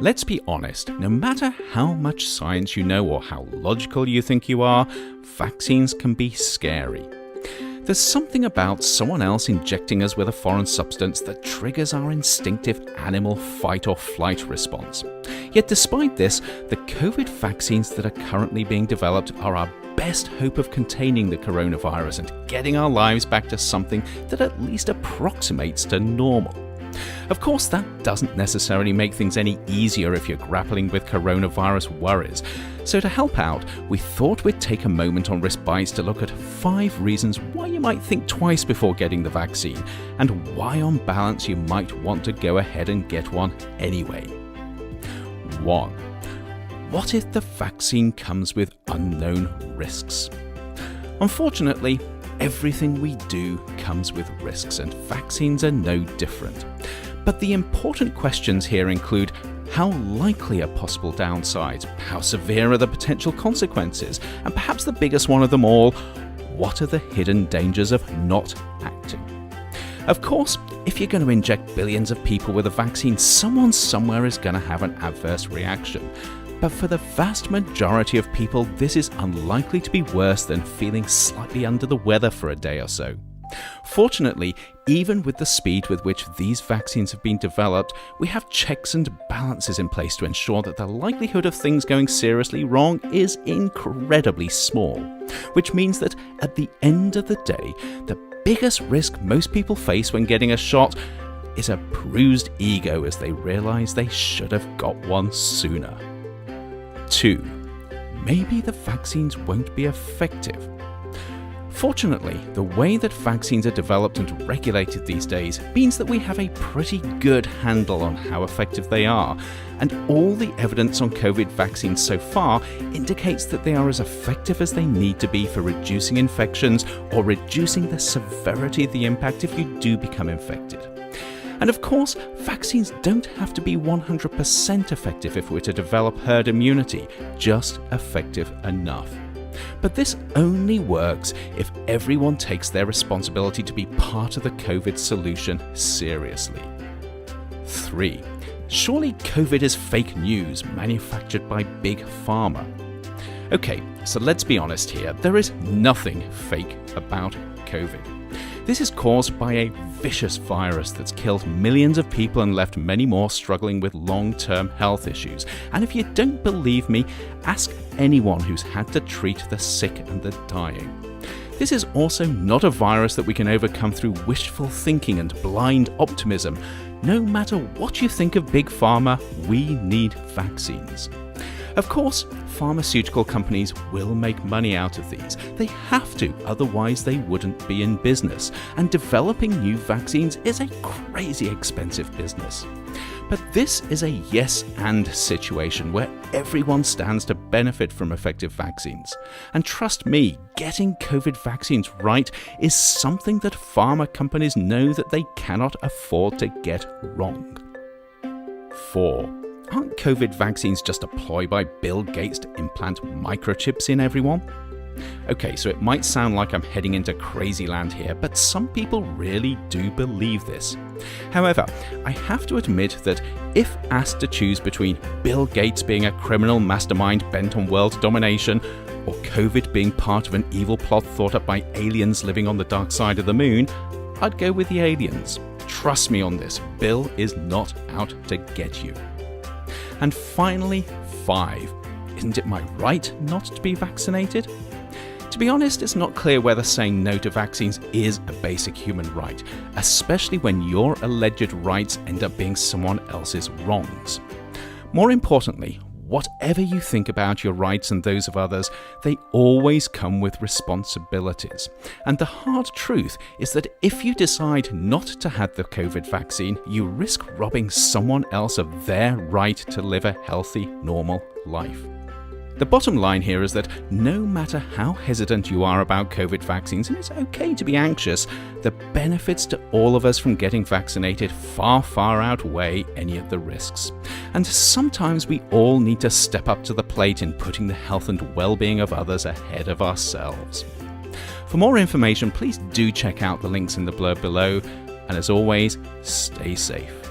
Let's be honest, no matter how much science you know or how logical you think you are, vaccines can be scary. There's something about someone else injecting us with a foreign substance that triggers our instinctive animal fight or flight response. Yet despite this, the COVID vaccines that are currently being developed are our best hope of containing the coronavirus and getting our lives back to something that at least approximates to normal. Of course, that doesn't necessarily make things any easier if you're grappling with coronavirus worries. So to help out, we thought we'd take a moment on Risk Bites to look at 5 reasons why you might think twice before getting the vaccine, and why on balance you might want to go ahead and get one anyway. 1. What if the vaccine comes with unknown risks? Unfortunately, everything we do comes with risks, and vaccines are no different. But the important questions here include: how likely are possible downsides? How severe are the potential consequences? And perhaps the biggest one of them all, what are the hidden dangers of not acting? Of course, if you're going to inject billions of people with a vaccine, someone somewhere is going to have an adverse reaction. But for the vast majority of people, this is unlikely to be worse than feeling slightly under the weather for a day or so. Fortunately, even with the speed with which these vaccines have been developed, we have checks and balances in place to ensure that the likelihood of things going seriously wrong is incredibly small. Which means that at the end of the day, the biggest risk most people face when getting a shot is a bruised ego as they realize they should have got one sooner. 2. Maybe the vaccines won't be effective. Fortunately, the way that vaccines are developed and regulated these days means that we have a pretty good handle on how effective they are, and all the evidence on COVID vaccines so far indicates that they are as effective as they need to be for reducing infections or reducing the severity of the impact if you do become infected. And of course, vaccines don't have to be 100% effective if we're to develop herd immunity, just effective enough. But this only works if everyone takes their responsibility to be part of the COVID solution seriously. 3. Surely COVID is fake news manufactured by Big Pharma. Okay, so let's be honest here, there is nothing fake about COVID. This is caused by a vicious virus that's killed millions of people and left many more struggling with long-term health issues. And if you don't believe me, ask anyone who's had to treat the sick and the dying. This is also not a virus that we can overcome through wishful thinking and blind optimism. No matter what you think of Big Pharma, we need vaccines. Of course, pharmaceutical companies will make money out of these. They have to, otherwise they wouldn't be in business. And developing new vaccines is a crazy expensive business. But this is a yes and situation where everyone stands to benefit from effective vaccines. And trust me, getting COVID vaccines right is something that pharma companies know that they cannot afford to get wrong. 4. Aren't COVID vaccines just a ploy by Bill Gates to implant microchips in everyone? Okay, so it might sound like I'm heading into crazy land here, but some people really do believe this. However, I have to admit that if asked to choose between Bill Gates being a criminal mastermind bent on world domination, or COVID being part of an evil plot thought up by aliens living on the dark side of the moon, I'd go with the aliens. Trust me on this, Bill is not out to get you. And finally, 5. Isn't it my right not to be vaccinated? To be honest, it's not clear whether saying no to vaccines is a basic human right, especially when your alleged rights end up being someone else's wrongs. More importantly, whatever you think about your rights and those of others, they always come with responsibilities. And the hard truth is that if you decide not to have the COVID vaccine, you risk robbing someone else of their right to live a healthy, normal life. The bottom line here is that no matter how hesitant you are about COVID vaccines, and it's okay to be anxious, the benefits to all of us from getting vaccinated far outweigh any of the risks. And sometimes we all need to step up to the plate in putting the health and well-being of others ahead of ourselves. For more information, please do check out the links in the blurb below, and as always, stay safe.